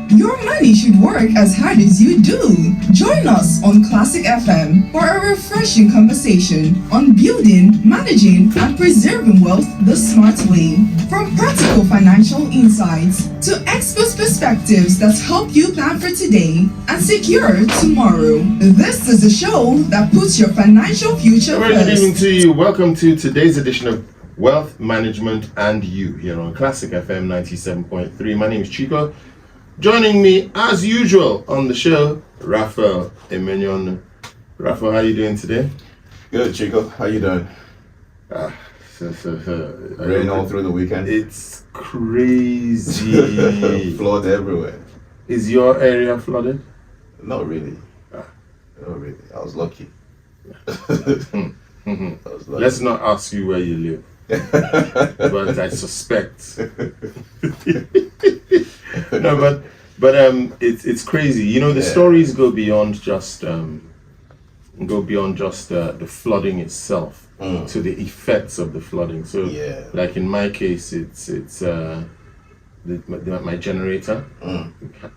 Your money should work as hard as you do. Join us on Classic FM for a refreshing conversation on building, managing, and preserving wealth the smart way. From practical financial insights to expert perspectives that help you plan for today and secure tomorrow. This is the show that puts your financial future Very first. good evening to you. Welcome to today's edition of Wealth Management and You here on Classic FM 97.3. My name is Chico. Joining me as usual on the show, Raphael, Emenyonu. Raphael, how are you doing today? Good, Chico. How you doing? Rain all through the weekend. It's crazy. Flood everywhere. Is your area flooded? Not really. Not really. I was lucky. I was lucky. Let's not ask you where you live. But I suspect. No, but it's crazy. You know, the stories go beyond just the flooding itself to the effects of the flooding. So, like in my case, it's my generator.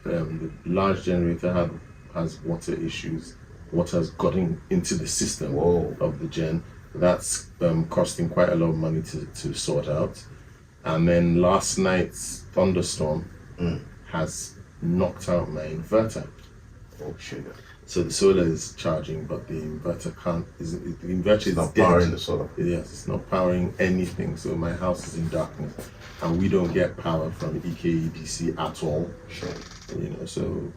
The large generator has water issues. Water has gotten into the system of the gen. That's costing quite a lot of money to sort out. And then last night's thunderstorm has knocked out my inverter. Oh shit! So the solar is charging, but the inverter can't. The inverter is not dead. Powering the solar. Yes, it's not powering anything. So my house is in darkness, and we don't get power from EKEDC at all. Sure. You know, so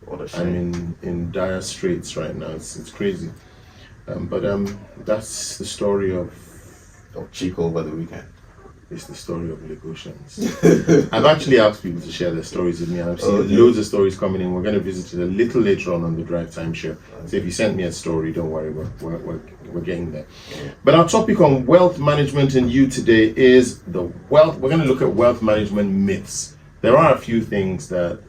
What a shame. I'm in dire straits right now. It's crazy. But that's the story of Chico over the weekend. It's the story of Lagosians. I've actually asked people to share their stories with me, and I've seen loads of stories coming in. We're going to visit it a little later on the Drive Time show. So if you sent me a story, don't worry, we're getting there. But our topic on wealth management and you today is we're going to look at wealth management myths. There are a few things that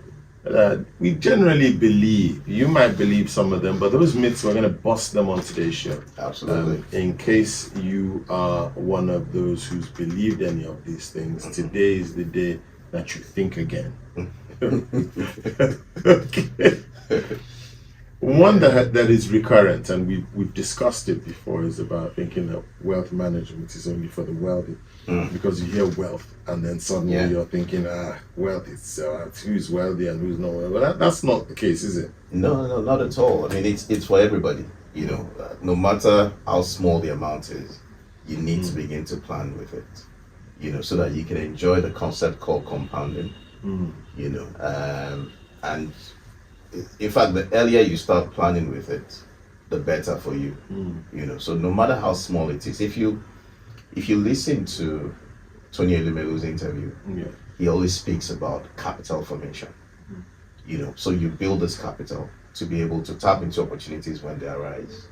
we generally believe. You might believe some of them, but those myths, we're going to bust them on today's show. Absolutely. In case you are one of those who's believed any of these things, today is the day that you think again. Okay. One that is recurrent, and we've discussed it before, is about thinking that wealth management is only for the wealthy, because you hear wealth and then suddenly you're thinking, wealth is who's wealthy and who's not wealthy. Well, that's not the case, is it? No, not at all. I mean, it's for everybody. You know, no matter how small the amount is, you need to begin to plan with it. You know, so that you can enjoy the concept called compounding. You know, and in fact, the earlier you start planning with it, the better for you. You know, so no matter how small it is, if you listen to Tony Elumelu's interview, he always speaks about capital formation. You know, so you build this capital to be able to tap into opportunities when they arise.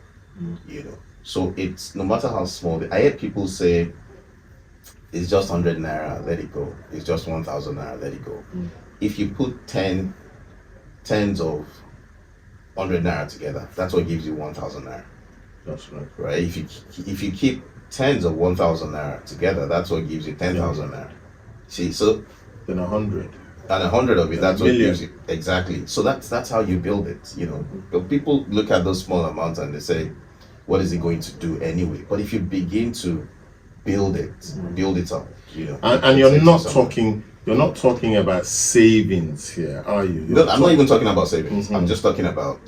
You know, so it's no matter how small. I hear people say, it's just 100 naira, let it go. It's just 1,000 naira, let it go. If you put tens of 100 naira together, that's what gives you 1,000 naira. That's right. Right? If you keep tens of 1,000 naira together, that's what gives you 10,000 naira. See, so then 100. And 100 of it, that's what million. gives you exactly. So that's how you build it. You know, but people look at those small amounts and they say, what is it going to do anyway? But if you begin to build it up, you know, and you're not talking about savings here, are you? No, I'm not even talking about savings. I'm just talking about,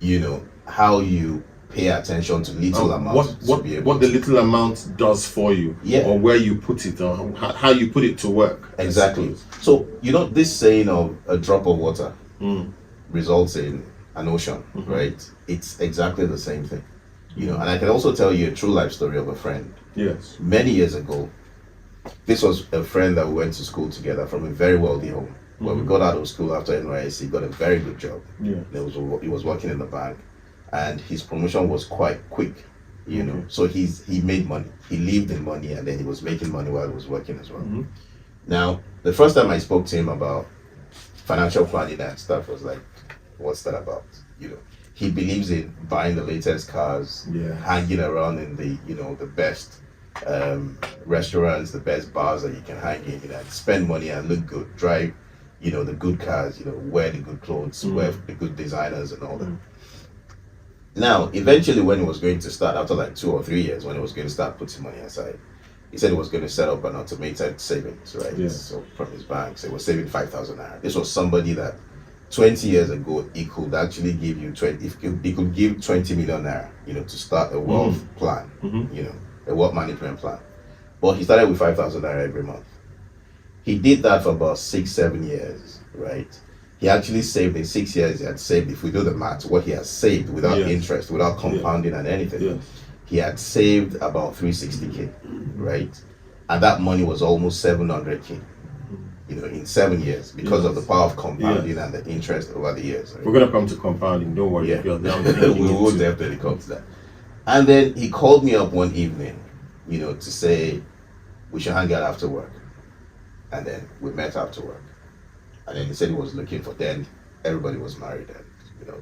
you know, how you pay attention to little amounts. What the little amount does for you, or where you put it, or how you put it to work. Exactly. So, you know, this saying of a drop of water results in an ocean, right? It's exactly the same thing. You know, and I can also tell you a true life story of a friend. Yes. Many years ago, this was a friend that we went to school together from a very wealthy home. When we got out of school after NYSC, he got a very good job. Yeah. He was working in the bank, and his promotion was quite quick, you know. So he made money. He lived in money, and then he was making money while he was working as well. Now, the first time I spoke to him about financial planning and stuff was like, what's that about? You know, he believes in buying the latest cars, hanging around in the, you know, the best restaurants, the best bars that you can hang in, you know, spend money and look good, drive, the good cars, wear the good clothes, wear the good designers and all that. Now, eventually, when he was going to start, after like 2 or 3 years, when he was going to start putting money aside, he said he was going to set up an automated savings, right? Yeah. So from his bank, so he was saving 5,000 naira. This was somebody that 20 years ago, he could actually give you 20, if he could give 20 million naira, to start a wealth plan, a wealth management plan. But he started with 5,000 naira every month. He did that for about 6-7 years, right? He actually saved in 6 years, he had saved, if we do the math, what he has saved without interest, without compounding and anything, he had saved about 360k, right? And that money was almost 700k, in 7 years because of the power of compounding and the interest over the years. Right? We're going to come to compounding, don't worry. Yeah. We will definitely come to that. And then he called me up one evening, to say we should hang out after work. And then we met after work. And then he said he was looking for, then everybody was married and,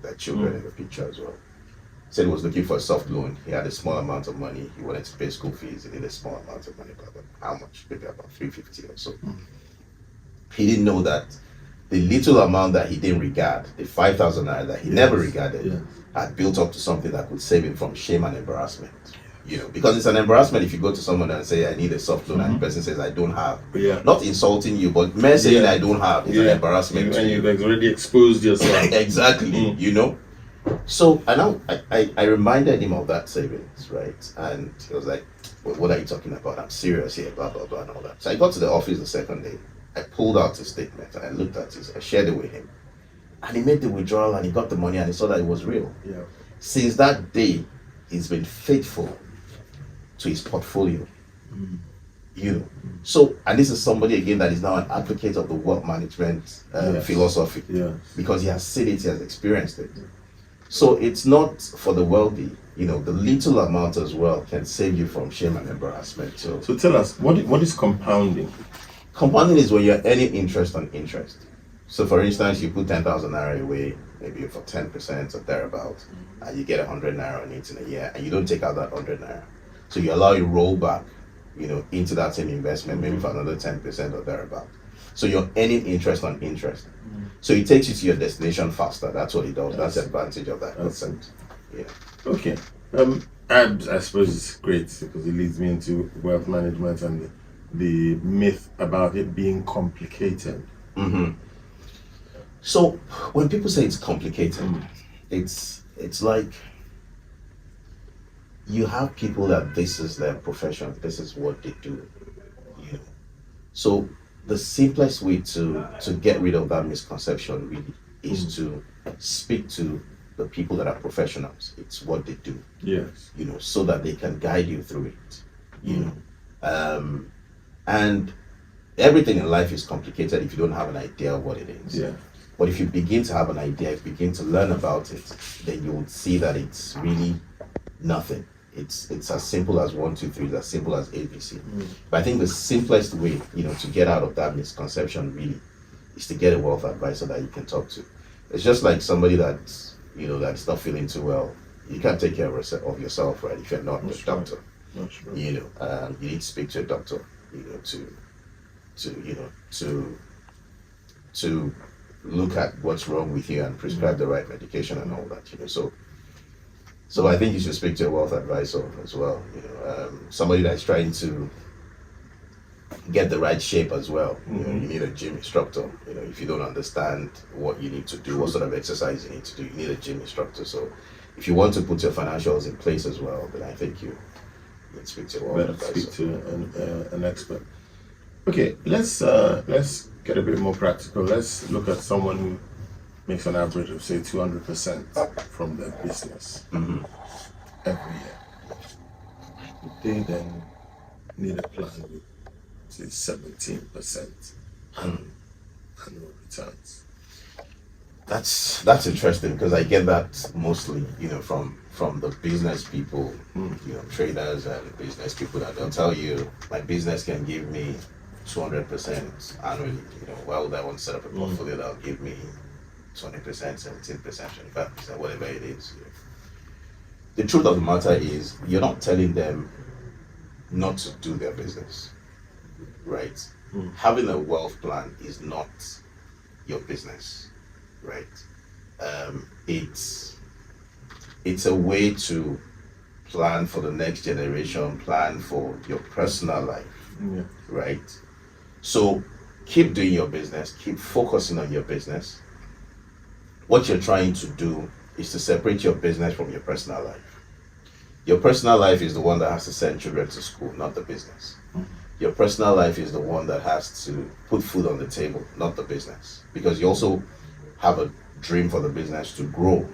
their children in the picture as well. He said he was looking for a soft loan. He had a small amount of money. He wanted to pay school fees. He needed a small amount of money, but how much? Maybe about 350 or so. He didn't know that the little amount that he didn't regard, the 5,000 naira that he never regarded, had built up to something that could save him from shame and embarrassment. Because it's an embarrassment if you go to someone and say, I need a soft loan, and the person says, I don't have. Not insulting you, but mere saying I don't have is an embarrassment. And you've already exposed yourself. Exactly, So, I reminded him of that savings, right? And he was like, well, what are you talking about? I'm serious here, blah, blah, blah, and all that. So I got to the office the second day. I pulled out his statement and I looked at it. I shared it with him. And he made the withdrawal and he got the money and he saw that it was real. Since that day, he's been faithful to his portfolio. So, and this is somebody again that is now an advocate of the wealth management philosophy, because he has seen it, he has experienced it. So it's not for the wealthy, the little amount as well can save you from shame and embarrassment. So tell us, what is compounding? Compounding is when you're earning interest on interest. So for instance, you put 10,000 naira away, maybe for 10% or thereabout, and you get 100 naira on it in a year, and you don't take out that 100 naira. So you allow it roll back, into that same investment, maybe for another 10% or thereabout. So you're earning interest on interest. So it takes you to your destination faster. That's what it does. That's the advantage of that concept. Okay. I suppose it's great because it leads me into wealth management and the myth about it being complicated. So when people say it's complicated, it's like you have people that this is their profession, this is what they do. So the simplest way to get rid of that misconception really is to speak to the people that are professionals. It's what they do. So that they can guide you through it. And everything in life is complicated if you don't have an idea of what it is. But if you begin to have an idea, if you begin to learn about it, then you would see that it's really nothing. It's as simple as 1, 2, 3, as simple as ABC. But I think the simplest way, to get out of that misconception really is to get a wealth advisor that you can talk to. It's just like somebody that's, that's not feeling too well. You can't take care of yourself, right? If you're not a doctor. You need to speak to a doctor, to look at what's wrong with you and prescribe the right medication and all that, So I think you should speak to a wealth advisor as well, somebody that's trying to get the right shape as well. You need a gym instructor. If you don't understand what you need to do, what sort of exercise you need to do, you need a gym instructor. So if you want to put your financials in place as well, then I think you need to speak to a wealth advisor. Speak to an expert. Okay, let's get a bit more practical. Let's look at someone who makes an average of say 200% from their business every year. They then need a plan with say 17% annual returns. That's interesting because I get that mostly, from the business people, traders and business people that they'll tell you my business can give me 200% annually. Well, they want to set up a portfolio that'll give me 20%, 17%, 25%, whatever it is. The truth of the matter is, you're not telling them not to do their business, right? Having a wealth plan is not your business, right? It's a way to plan for the next generation, plan for your personal life, right? So keep doing your business, keep focusing on your business. What you're trying to do is to separate your business from your personal life. Your personal life is the one that has to send children to school, not the business. Your personal life is the one that has to put food on the table, not the business. Because you also have a dream for the business to grow,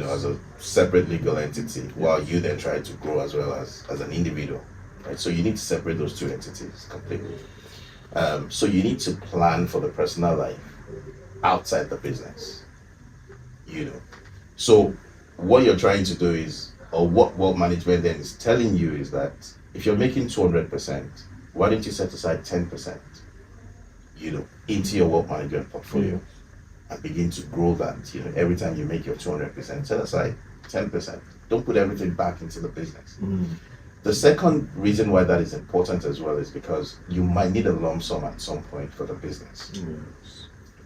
as a separate legal entity, while you then try to grow as well as an individual. Right? So you need to separate those two entities completely. So you need to plan for the personal life outside the business. So what you're trying to do is, or what wealth management then is telling you, is that if you're making 200%, why don't you set aside 10%, into your wealth management portfolio and begin to grow that. Every time you make your 200%, set aside 10%. Don't put everything back into the business. The second reason why that is important as well is because you might need a lump sum at some point for the business.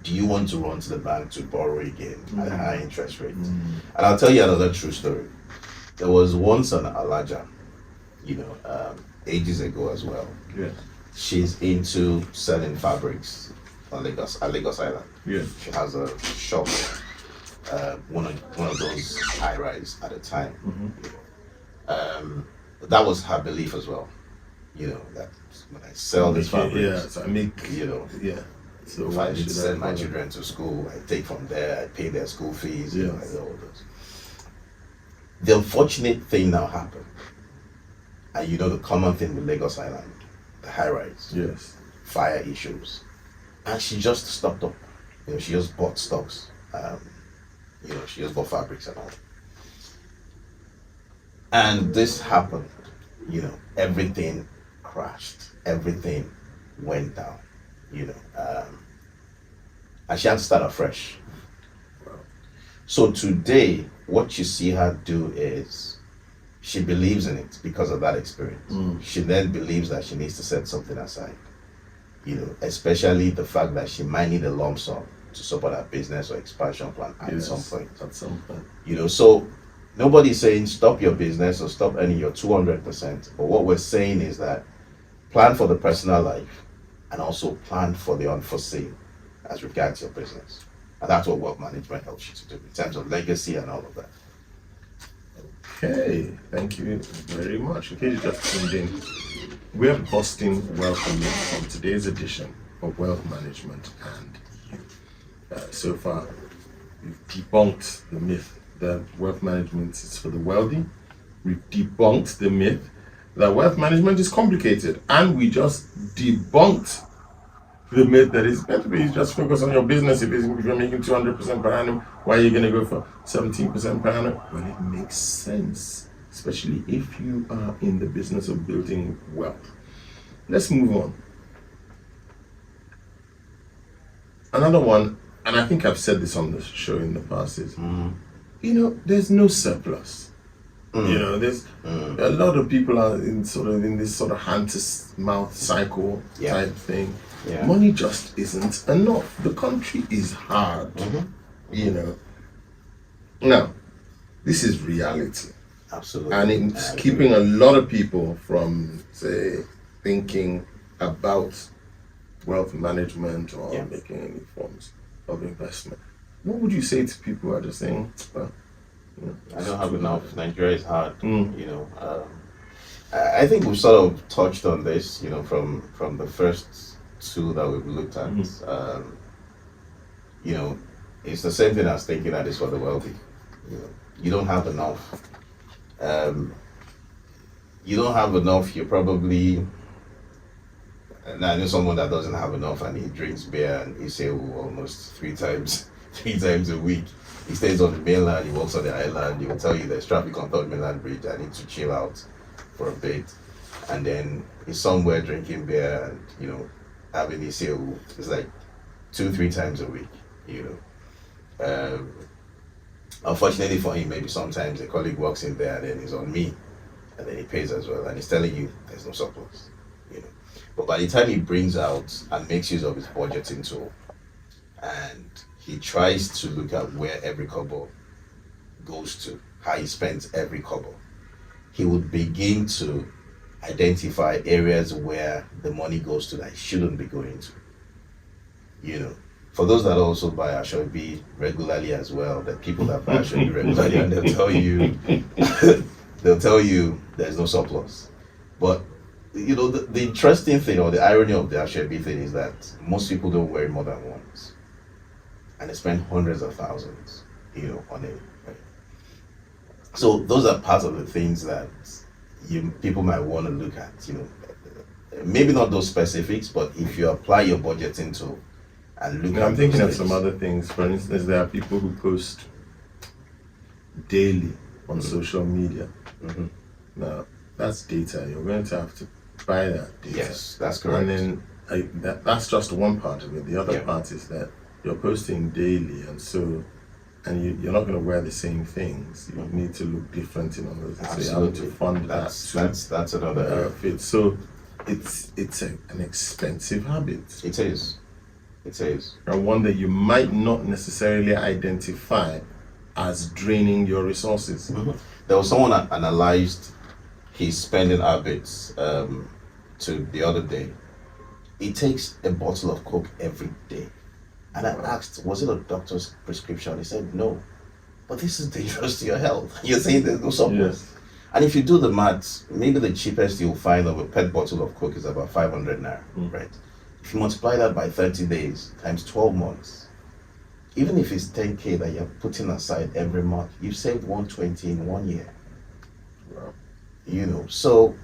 Do you want to run to the bank to borrow again at a high interest rate? And I'll tell you another true story. There was once an Alaja, ages ago as well. She's into selling fabrics on Lagos Island. She has a shop, one of those high rise at a time. That was her belief as well. That when I sell these fabrics, so I make, so if I need to send my children to school, I take from there, I pay their school fees, I do all those. The unfortunate thing now happened, and the common thing with Lagos Island, the high rise, fire issues, and she just stocked up. She just bought stocks. She just bought fabrics and all. And this happened. Everything crashed. Everything went down. And she had to start afresh. So today, what you see her do is, she believes in it because of that experience. She then believes that she needs to set something aside. Especially the fact that she might need a lump sum to support her business or expansion plan at some point. So nobody's saying stop your business or stop earning your 200%. But what we're saying is that plan for the personal life and also plan for the unforeseen as regards your business. And that's what wealth management helps you to do in terms of legacy and all of that. Okay, thank you very much. In case you just tuned in, we're busting wealth myths from today's edition of Wealth Management and You. So far, we've debunked the myth that wealth management is for the wealthy. We've debunked the myth that wealth management is complicated, and we just debunked the myth that it's better to just focus on your business. If you're making 200% per annum, why are you going to go for 17% per annum? Well, it makes sense, especially if you are in the business of building wealth. Let's move on. Another one, and I think I've said this on the show in the past, is there's no surplus. There's a lot of people are in this sort of hand to mouth cycle type thing. Money just isn't enough. The country is hard. Now, this is reality. Absolutely. And it's keeping a lot of people from, say, thinking about wealth management or making any forms of investment. What would you say to people who are just saying, well, I don't have enough. Nigeria is hard. I think we've sort of touched on this, from the first two that we've looked at. It's the same thing as thinking that it's for the wealthy. You don't have enough. You're probably, and I know someone that doesn't have enough and he drinks beer and he say almost three times a week. He stays on the mainland, he walks on the island, he will tell you there's traffic on Third Mainland Bridge, I need to chill out for a bit. And then he's somewhere drinking beer and, having his sale. It's like 2-3 times a week, Unfortunately for him, maybe sometimes a colleague walks in there and then he's on me and then he pays as well and he's telling you there's no surplus, But by the time he brings out and makes use of his budgeting tool and he tries to look at where every kobo goes to, how he spends every kobo, he would begin to identify areas where the money goes to that it shouldn't be going to. You know, for those that also buy Ashobi regularly as well, the people that buy Ashobi regularly, and they'll tell you there's no surplus. But you know, the interesting thing or the irony of the Ashobi thing is that most people don't wear it more than once, and they spend hundreds of thousands, you know, on it. Right? So those are part of the things that people might want to look at. You know, maybe not those specifics, but if you apply your budget into and look at I'm thinking those of some other things. For instance, there are people who post daily on social media. Now, that's data. You're going to have to buy that data. Yes, that's correct. And then that's just one part of it. The other part is that you're posting daily, and you're not going to wear the same things. You need to look different in all those. So you have to fund that's another outfit. So it's an expensive habit. It is. And one that you might not necessarily identify as draining your resources. There was someone that analyzed his spending habits to the other day. He takes a bottle of Coke every day. And I asked, was it a doctor's prescription? He said, no. But this is dangerous to your health. You're saying there's no surplus. Yes. And if you do the maths, maybe the cheapest you'll find of a PET bottle of Coke is about 500 naira, right? If you multiply that by 30 days times 12 months, even if it's 10K that you're putting aside every month, you've saved 120 in 1 year. Wow. You know, so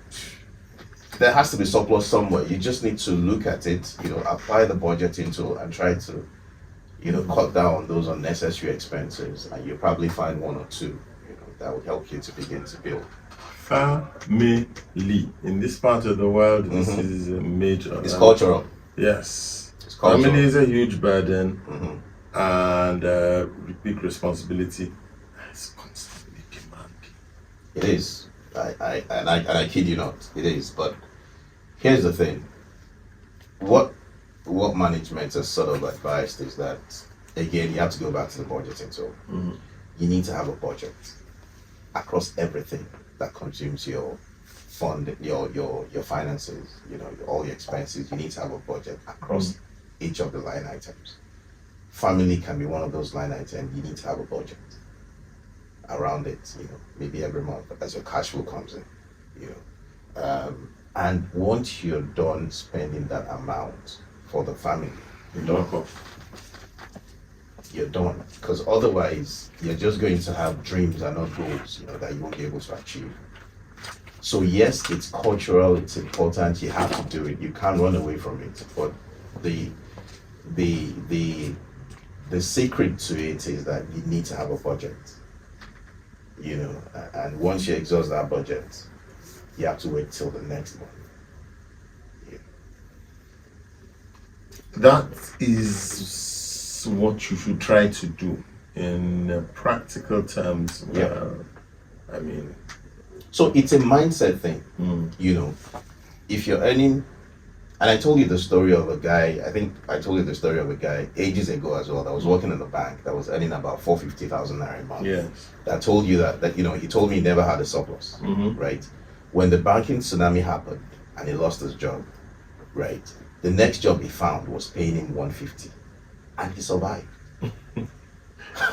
there has to be surplus somewhere. You just need to look at it, you know, apply the budget into and try to, you know, cut down on those unnecessary expenses, and you'll probably find one or two, you know, that will help you to begin to build. Family. In this part of the world, this is a major. It's cultural. Yes. It's cultural. Family is a huge burden and big responsibility. It's constantly demanding. It is. I kid you not. It is. But here's the thing. What management has sort of advised is that, again, you have to go back to the budgeting. So you need to have a budget across everything that consumes your fund, your finances, you know, all your expenses. You need to have a budget across each of the line items. Family can be one of those line items. You need to have a budget around it, you know, maybe every month as your cash flow comes in, you know. And once you're done spending that amount for the family, you're done. Because otherwise, you're just going to have dreams and not goals, you know, that you won't be able to achieve. So yes, it's cultural, it's important, you have to do it, you can't run away from it. But the secret to it is that you need to have a budget. You know, and once you exhaust that budget, you have to wait till the next month. Yeah. That is what you should try to do in practical terms. I mean, so it's a mindset thing. You know, if you're earning, and I told you the story of a guy, I think I told you the story of a guy ages ago as well, that was working in a bank that was earning about 450,000 naira a month. yes. That told you that, you know, he told me he never had a surplus, right? When the banking tsunami happened and he lost his job, right? The next job he found was paying him 150 and he survived.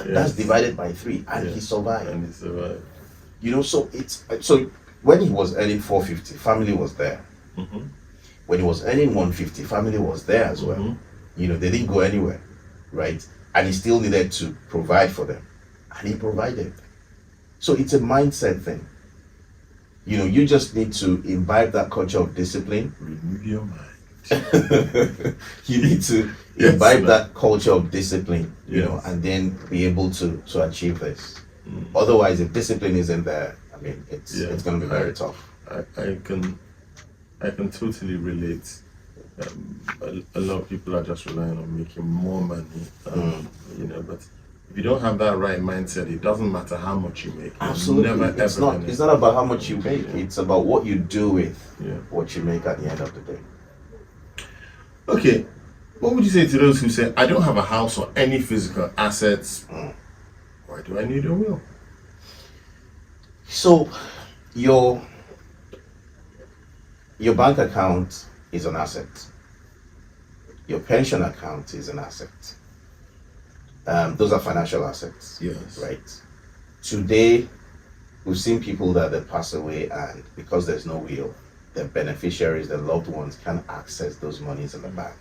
That's divided by 3 and he survived. And he survived. You know, so when he was earning 450, family was there. When he was earning 150, family was there as well. You know, they didn't go anywhere, right? And he still needed to provide for them. And he provided. So it's a mindset thing. You know, you just need to imbibe that culture of discipline. Remove your mind. You need to imbibe that culture of discipline, you know, and then be able to achieve this. Otherwise, if discipline isn't there, I mean, it's going to be very tough. I can totally relate. A lot of people are just relying on making more money, you know. But if you don't have that right mindset, it doesn't matter how much you make. Absolutely, it's not about how much you make. It's about what you do with what you make at the end of the day. Okay, What would you say to those who say, I don't have a house or any physical assets? Why do I need a will? So your bank account is an asset. Your pension account is an asset. Those are financial assets. Yes. Right. Today, we've seen people that they pass away, and because there's no will, their beneficiaries, their loved ones, can't access those monies in the bank.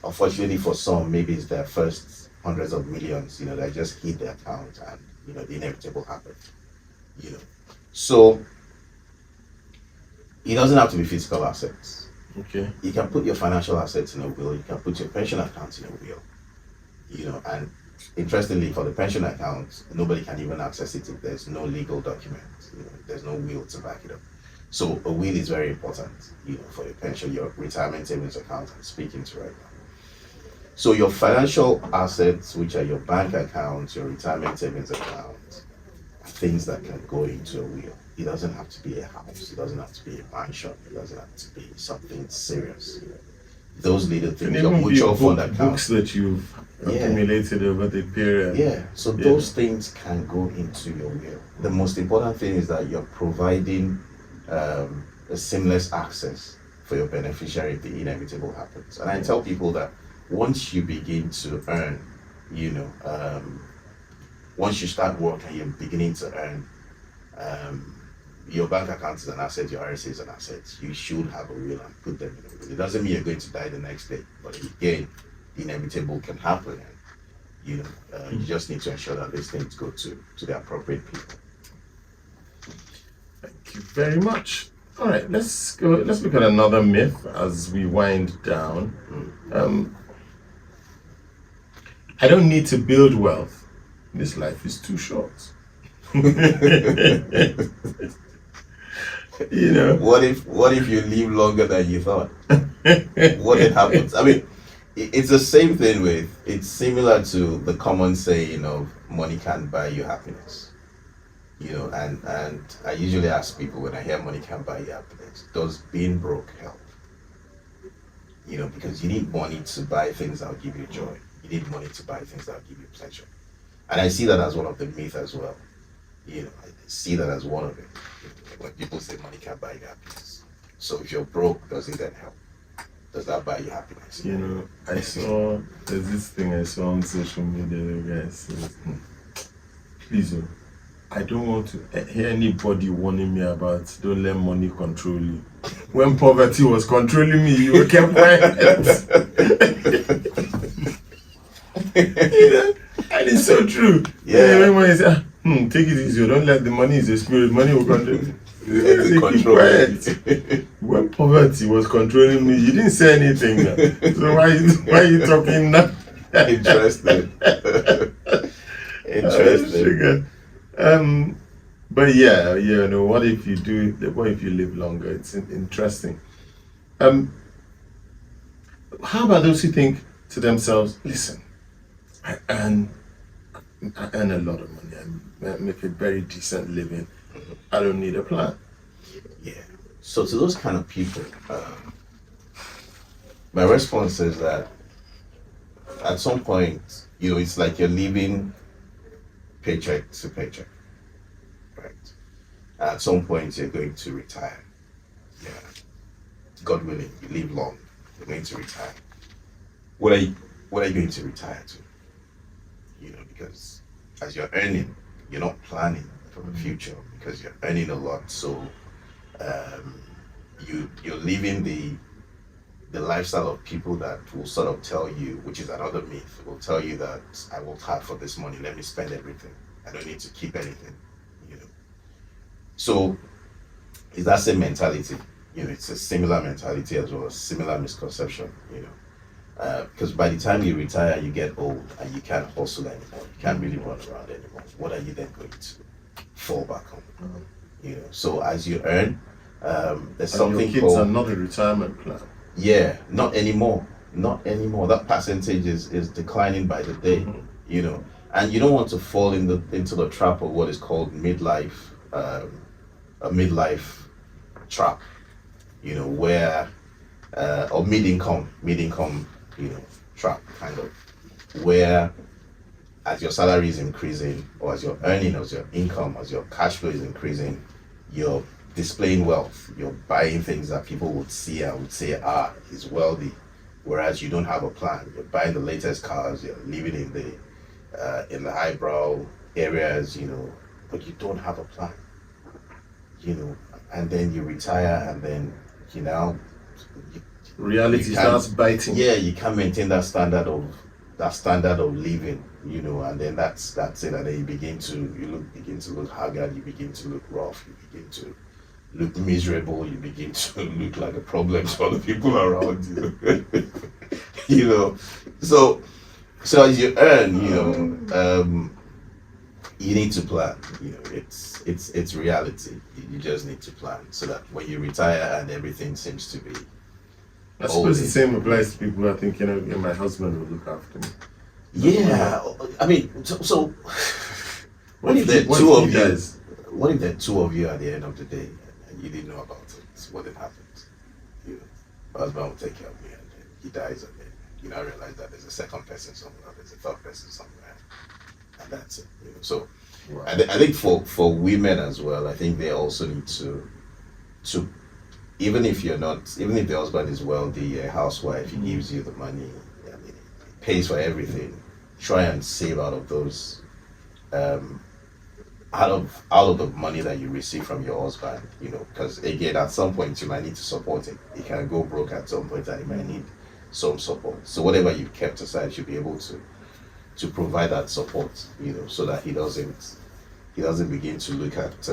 Unfortunately, for some, maybe it's their first hundreds of millions. They just hit the account, and the inevitable happens. So it doesn't have to be physical assets. Okay. You can put your financial assets in a will. You can put your pension account in a will. And interestingly, for the pension account, nobody can even access it if there's no legal document. There's no will to back it up. So a will is very important, for your pension, your retirement savings account I'm speaking to right now. So your financial assets, which are your bank accounts, your retirement savings account, are things that can go into a will. It doesn't have to be a house. It doesn't have to be a mansion. It doesn't have to be something serious. Those little things, your mutual fund account. Books that you've accumulated over the period. Yeah, so those things can go into your will. The most important thing is that you're providing a seamless access for your beneficiary if the inevitable happens. And I tell people that once you begin to earn, once you start work and you're beginning to earn, your bank account is an asset, your RSA is an asset. You should have a will and put them in a will. It doesn't mean you're going to die the next day, but again, the inevitable can happen. And, you just need to ensure that these things go to the appropriate people. Thank you very much. All right, let's look at another myth as we wind down. I don't need to build wealth. This life is too short. What if you live longer than you thought? What happens? I mean, it's the same thing it's similar to the common saying of money can't buy you happiness. And I usually ask people when I hear money can't buy you happiness, does being broke help? Because you need money to buy things that will give you joy. You need money to buy things that will give you pleasure. And I see that as one of the myths as well. I see that as one of it. When people say money can't buy you happiness. So if you're broke, does it then help? Does that buy you happiness? There's this thing I saw on social media, guys. Please, I don't want to hear anybody warning me about don't let money control you. When poverty was controlling me, you kept quiet. And it's so true. Yeah. Everyone say, take it easy. Don't let the money is a spirit. Money will control you. Quiet. When poverty was controlling me, you didn't say anything. So why are you talking now? Interesting. But what if you live longer? It's interesting. How about those who think to themselves, listen, I earn a lot of money, I make a very decent living, I don't need a plan. Yeah. So to those kind of people, my response is that at some point, it's like you're living paycheck to paycheck, right? At some point, you're going to retire. Yeah. God willing, you live long, you're going to retire. What are you going to retire to? Because as you're earning, you're not planning for the future because you're earning a lot. So you're living the lifestyle of people that will sort of tell you, which is another myth, will tell you that I worked hard for this money, let me spend everything. I don't need to keep anything. So it's that same mentality. It's a similar mentality as well, a similar misconception, because by the time you retire, you get old and you can't hustle anymore. You can't really run around anymore. What are you then going to fall back on? So as you earn, there's something your kids called... are not a retirement plan. Yeah, not anymore. Not anymore. That percentage is declining by the day, and you don't want to fall into the trap of what is called midlife, a midlife trap, where or mid-income trap kind of, where as your salary is increasing, or as your earning, as your income, as your cash flow is increasing, you're displaying wealth. You're buying things that people would see and would say, he's wealthy. Whereas you don't have a plan. You're buying the latest cars, you're living in the highbrow areas, but you don't have a plan. And then you retire, and then reality starts biting. Yeah, you can't maintain that standard of living, and then that's it. And then you begin to look haggard, you begin to look rough, you begin to look miserable, you begin to look like a problem to other people around you. So as you earn, you need to plan. It's reality. You just need to plan so that when you retire and everything seems to be. I suppose the same applies to people who are thinking, my husband will look after me. Yeah, I mean, so what if there are two of you? What if there are two of you at the end of the day and you didn't know about it? What had happened? My husband will take care of me, and then he dies, and then I realize that there's a second person somewhere, there's a third person somewhere, and that's it. So wow. I think for women as well, I think they also need to even if the husband is wealthy, a housewife, he gives you the money, he pays for everything, try and save out of those out of the money that you receive from your husband, because again, at some point you might need to support him. He can go broke at some point and he might need some support. So whatever you've kept aside, you should be able to provide that support, so that he doesn't begin to look at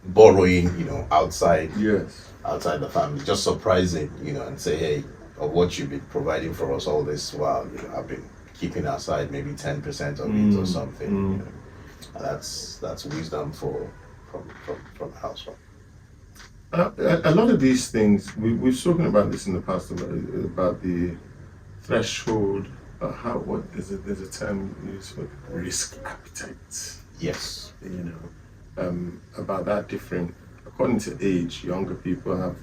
borrowing, outside the family, just surprising, and say, hey, of what you've been providing for us all this while, I've been keeping aside maybe 10% of it or something. And that's wisdom from the household. A lot of these things, we've spoken about this in the past about the threshold. What is it? There's a term used for risk appetite. Yes. About that different. According to age, younger people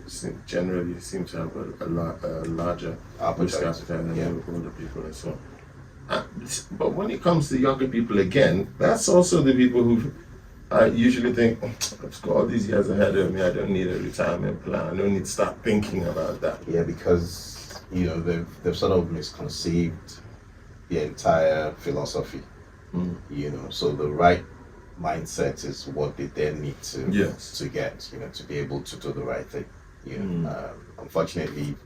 generally seem to have a larger risk appetite than older people and so on. But when it comes to younger people again, that's also the people who usually think, I've got all these years ahead of me, I don't need a retirement plan, I don't need to start thinking about that. Yeah, because they've sort of misconceived the entire philosophy. So the right mindset is what they then need to get, to be able to do the right thing. Unfortunately,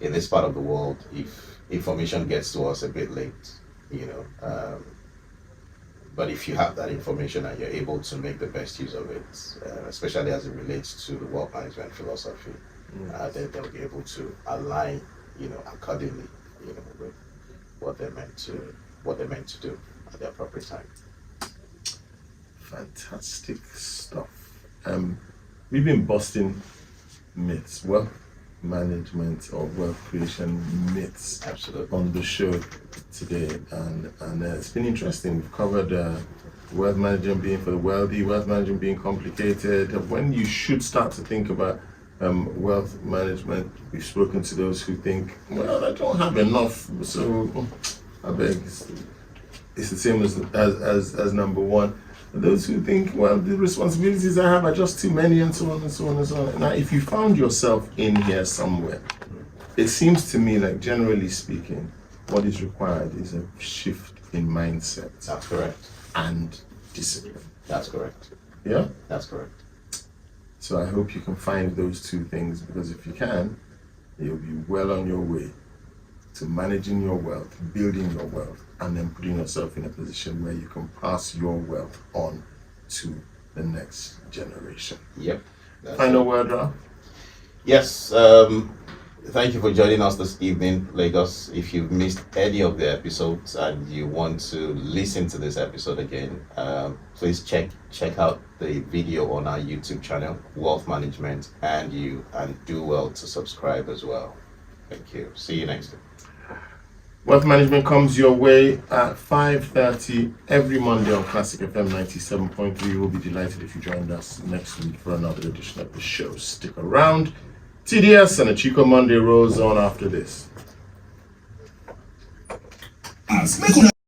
in this part of the world, if information gets to us a bit late, but if you have that information and you're able to make the best use of it, especially as it relates to the wealth management philosophy, then they'll be able to align, accordingly, with what they're meant to do at the appropriate time. Fantastic stuff. We've been busting myths, wealth management or wealth creation myths, absolutely, on the show today, and it's been interesting. We've covered wealth management being for the wealthy, wealth management being complicated, when you should start to think about wealth management. We've spoken to those who think, well, I don't have enough, so I beg. It's the same as number one. Those who think, well, the responsibilities I have are just too many, and so on and so on and so on. Now, if you found yourself in here somewhere, it seems to me like, generally speaking, what is required is a shift in mindset. That's correct. And discipline. That's correct. Yeah? That's correct. So I hope you can find those two things, because if you can, you'll be well on your way to managing your wealth, building your wealth, and then putting yourself in a position where you can pass your wealth on to the next generation. Yep. Final word, Ralph? Yes. Thank you for joining us this evening, Lagos. If you've missed any of the episodes and you want to listen to this episode again, please check out the video on our YouTube channel, Wealth Management, and do well to subscribe as well. Thank you. See you next time. Wealth Management comes your way at 5:30 every Monday on Classic FM 97.3. We'll be delighted if you joined us next week for another edition of the show. Stick around. TDS and a Chico Monday rolls on after this. Make una